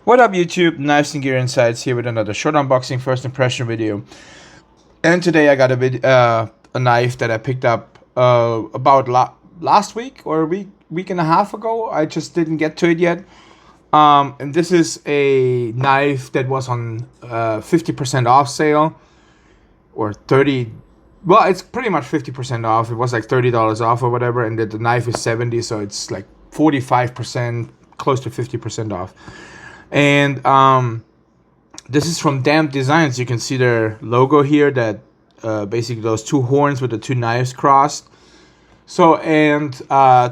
What up YouTube, Knives and Gear Insights here with another short unboxing first impression video. And today I got a knife that I picked up about last week or a week and a half ago. I just didn't get to it yet. And this is a knife that was on 50% off sale, or 30. Well, it's pretty much 50% off. It was like $30 off or whatever, and the knife is 70, so it's like 45%, close to 50% off. And this is from Damn Designs. You can see their logo here, that basically those two horns with the two knives crossed. So, and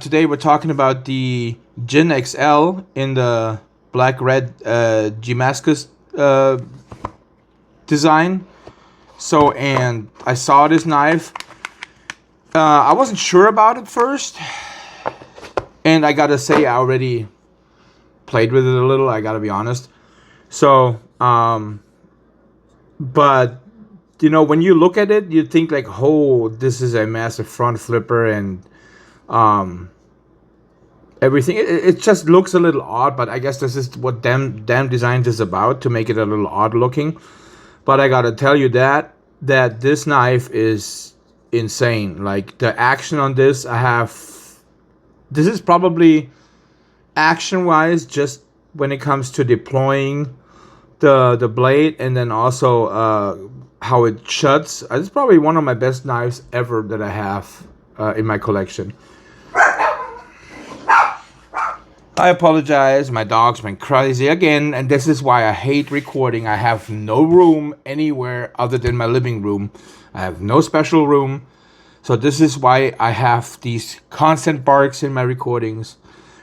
today we're talking about the Djinn XL in the black-red gmascus design. So, and I saw this knife. I wasn't sure about it first, and I gotta say I already played with it a little, I gotta be honest. So but you know, when you look at it, you think like, oh, this is a massive front flipper and everything. It just looks a little odd, but I guess this is what Damn Designs is about, to make it a little odd looking. But I gotta tell you that this knife is insane. Like, the action on this, this is probably action wise, just when it comes to deploying the blade, and then also how it shuts. It's probably one of my best knives ever that I have in my collection. I apologize, my dog's been crazy again, and this is why I hate recording. I have no room anywhere other than my living room. I have no special room, so this is why I have these constant barks in my recordings,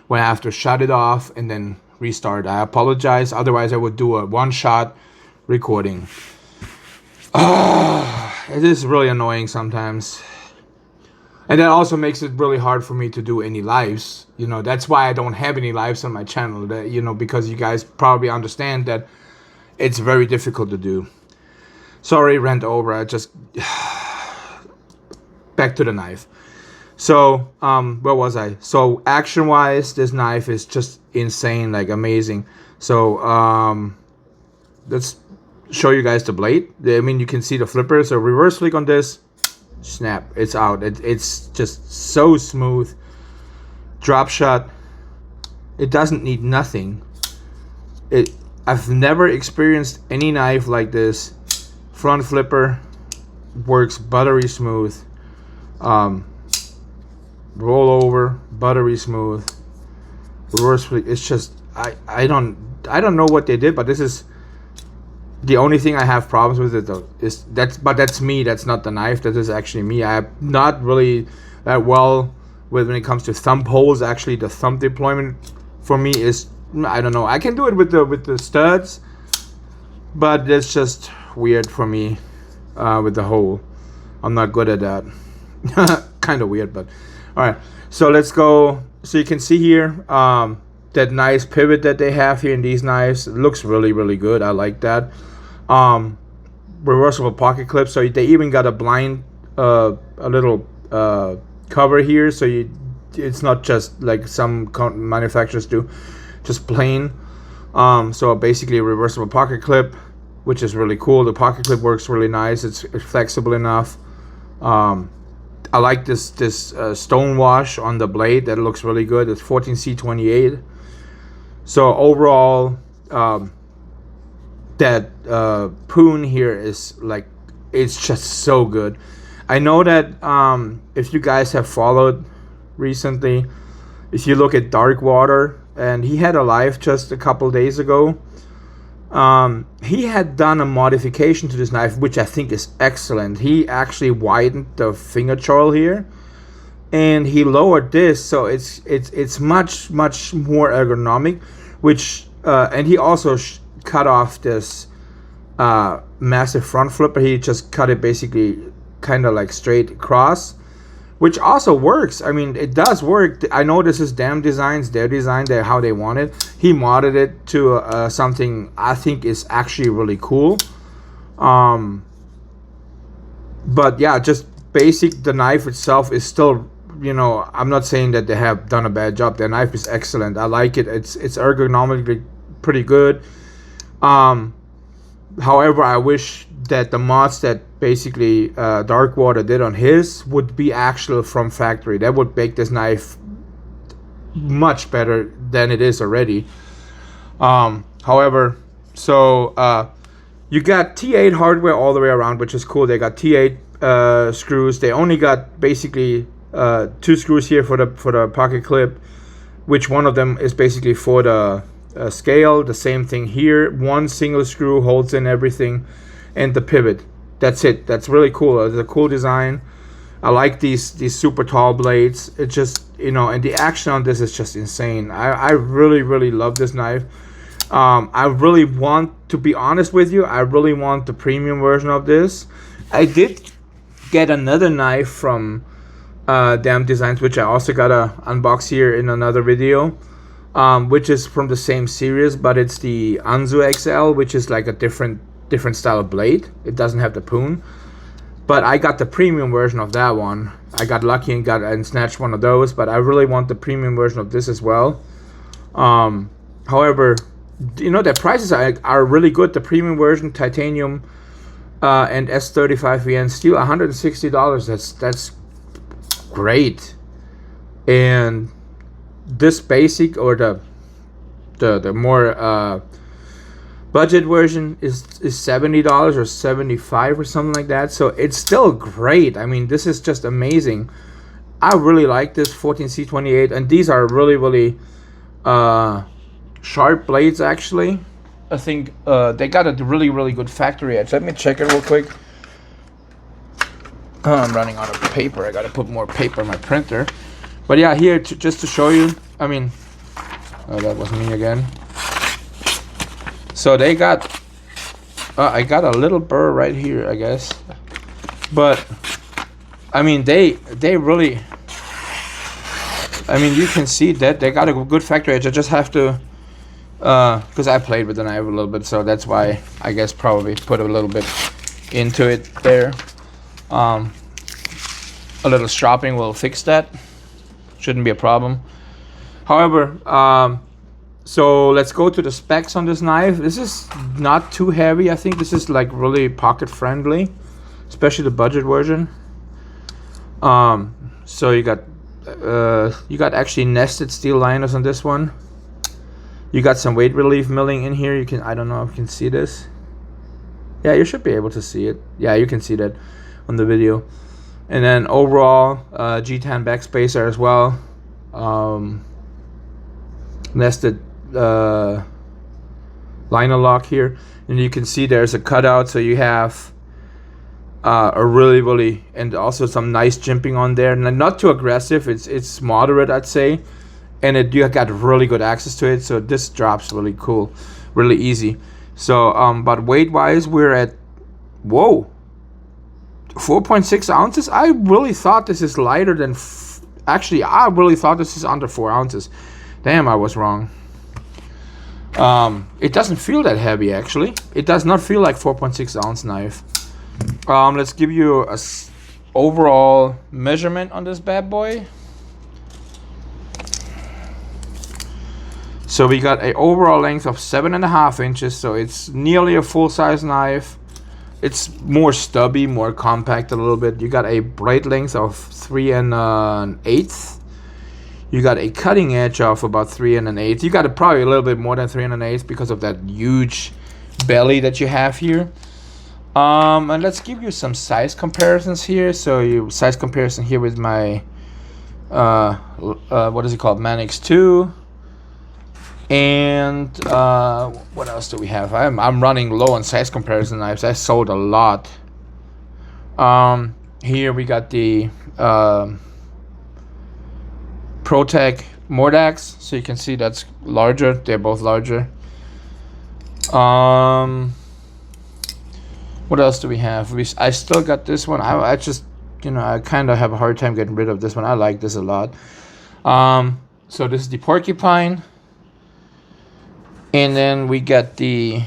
when I have to shut it off and then restart. I apologize. Otherwise, I would do a one-shot recording. It is really annoying sometimes. And that also makes it really hard for me to do any lives. You know, that's why I don't have any lives on my channel. That, you know, because you guys probably understand that it's very difficult to do. Sorry, rant over. I just... Back to the knife. So, where was I? So, action-wise, this knife is just insane, like amazing. So, let's show you guys the blade. I mean, you can see the flipper. So, reverse flick on this, snap, it's out. It's just so smooth. Drop shot. It doesn't need nothing. I've never experienced any knife like this. Front flipper works buttery smooth. Roll over, buttery smooth. Reverse flick. It's just I don't know what they did, but this is the only thing I have problems with it though. But that's me. That's not the knife. That is actually me. I'm not really that well when it comes to thumb holes. Actually, the thumb deployment for me is, I don't know. I can do it with the studs, but it's just weird for me with the hole. I'm not good at that. Kind of weird, but all right. So let's go. So you can see here that nice pivot that they have here in these knives. It looks really, really good. I like that. Reversible pocket clip. So they even got a blind, a little cover here. So it's not just like some manufacturers do, just plain. So basically a reversible pocket clip, which is really cool. The pocket clip works really nice. It's flexible enough. I like this stone wash on the blade. That looks really good. It's 14C28. So overall, that poon here is like, it's just so good. I know that if you guys have followed recently, if you look at Dark Water, and he had a live just a couple days ago, he had done a modification to this knife, which I think is excellent. He actually widened the finger choil here, and he lowered this, so it's much more ergonomic. Which and he also cut off this massive front flipper. He just cut it basically kind of like straight across, which also works. I mean, it does work. I know this is Damn Designs, their design, how they want it. He modded it to something I think is actually really cool. But yeah, just basic, the knife itself is still, you know, I'm not saying that they have done a bad job. Their knife is excellent. I like it. It's ergonomically pretty good. However, I wish that the mods that basically Darkwater did on his would be actual from factory. That would make this knife much better than it is already. However, so you got T8 hardware all the way around, which is cool. They got T8 screws. They only got basically 2 screws here for the pocket clip, which one of them is basically for the scale. The same thing here. 1 single screw holds in everything, and the pivot. That's it. That's really cool. It's a cool design. I like these super tall blades. It just, you know, and the action on this is just insane. I really love this knife. I really want, to be honest with you, I really want the premium version of this. I did get another knife from Damn Designs, which I also gotta unbox here in another video, which is from the same series, but it's the Djinn XL, which is like a different style of blade. It doesn't have the poon, but I got the premium version of that one. I got lucky and snatched one of those, but I really want the premium version of this as well. However, you know, the prices are really good. The premium version, titanium and S35 VN steel, $160. That's great. And this basic, or the more budget version is $70 or $75 or something like that. So it's still great. I mean, this is just amazing. I really like this 14C28, and these are really sharp blades. Actually, I think they got a really good factory edge. Let me check it real quick. I'm running out of paper. I gotta put more paper in my printer. But yeah, here just to show you. I mean, oh, that was me again. So they got, I got a little burr right here, I guess. But I mean, they really, I mean, you can see that they got a good factory edge. I just have to, because I played with the knife a little bit, so that's why I guess probably put a little bit into it there. A little stropping will fix that. Shouldn't be a problem. However, so let's go to the specs on this knife. This is not too heavy. I think this is like really pocket friendly, especially the budget version. So you got actually nested steel liners on this one. You got some weight relief milling in here. You can, I don't know if you can see this. Yeah, you should be able to see it. Yeah, you can see that on the video. And then overall, G10 backspacer as well. Nested liner lock here, and you can see there's a cutout, so you have a really and also some nice jimping on there, and not too aggressive. It's moderate, I'd say, and you got really good access to it, so this drops really cool, really easy. So but weight wise, we're at 4.6 ounces. I really thought this is lighter than actually I really thought this is under 4 ounces. Damn, I was wrong. It doesn't feel that heavy, actually. It does not feel like 4.6 ounce knife. Let's give you a overall measurement on this bad boy. So we got a overall length of 7.5 inches, so it's nearly a full-size knife. It's more stubby, more compact a little bit. You got a blade length of 3 1/8. You got a cutting edge of about 3 1/8. You got probably a little bit more than 3 1/8 because of that huge belly that you have here. And let's give you some size comparisons here. So you size comparison here with my what is it called, Manix 2. And what else do we have? I'm running low on size comparison knives. I sold a lot. Here we got the ProTech Mordax, so you can see that's larger. They're both larger. What else do we have? I still got this one. I just, you know, I kind of have a hard time getting rid of this one. I like this a lot. So this is the Porcupine. And then we got the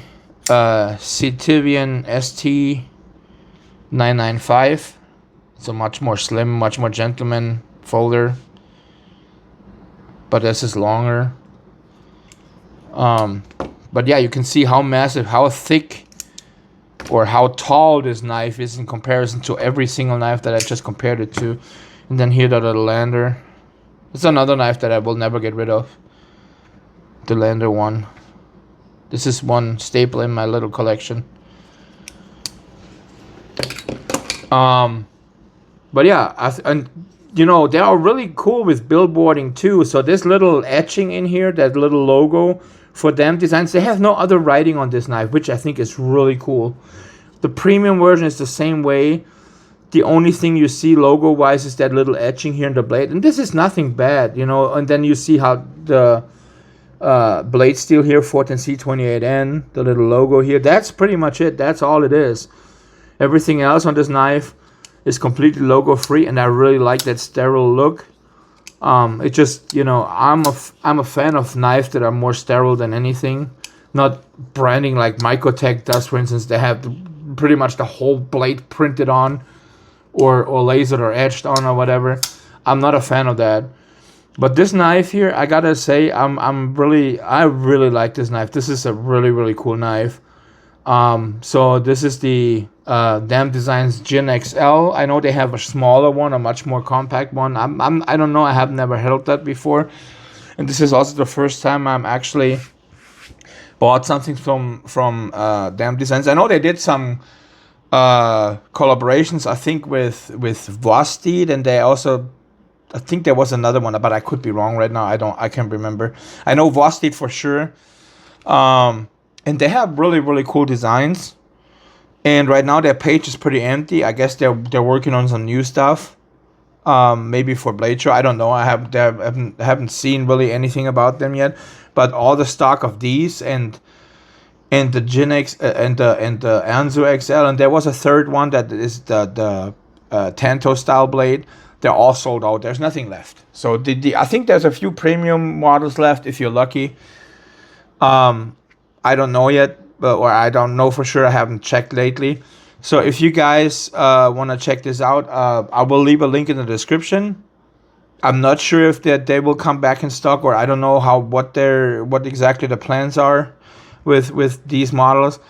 Citivian ST995. It's a much more slim, much more gentleman folder, but this is longer. But yeah, you can see how massive, how thick, or how tall this knife is in comparison to every single knife that I just compared it to. And then here the little lander. It's another knife that I will never get rid of. The lander one. This is one staple in my little collection. But yeah, and you know, they are really cool with billboarding too. So this little etching in here, that little logo for them designs, they have no other writing on this knife, which I think is really cool. The premium version is the same way. The only thing you see logo wise is that little etching here in the blade, and this is nothing bad, you know. And then you see how the blade steel here, 14C28N, the little logo here, that's pretty much it. That's all it is. Everything else on this knife is completely logo free, and I really like that sterile look. It just, you know, I'm a fan of knives that are more sterile than anything, not branding like Microtech does, for instance. They have pretty much the whole blade printed on, or lasered or etched on or whatever. I'm not a fan of that. But this knife here, I gotta say, I really like this knife. This is a really cool knife. So this is the Dam Designs Djinn XL. I know they have a smaller one, a much more compact one. I don't know. I have never held that before, and this is also the first time I'm actually bought something from Dam Designs. I know they did some collaborations, I think with Vosted, and they also, I think there was another one, but I could be wrong right now. I can't remember. I know Vosted for sure. And they have really cool designs. And right now their page is pretty empty. I guess they're working on some new stuff. Maybe for Blade Show. I don't know. I haven't seen really anything about them yet. But all the stock of these and the Djinn X and the Anzu XL, and there was a third one that is the Tanto style blade. They're all sold out. There's nothing left. So I think there's a few premium models left if you're lucky. I don't know yet, or I don't know for sure. I haven't checked lately. So if you guys want to check this out, I will leave a link in the description. I'm not sure if they will come back in stock, or I don't know what exactly the plans are with these models.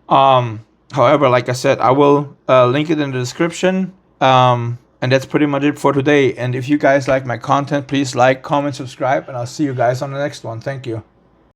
However, like I said, I will link it in the description. And that's pretty much it for today. And if you guys like my content, please like, comment, subscribe, and I'll see you guys on the next one. Thank you.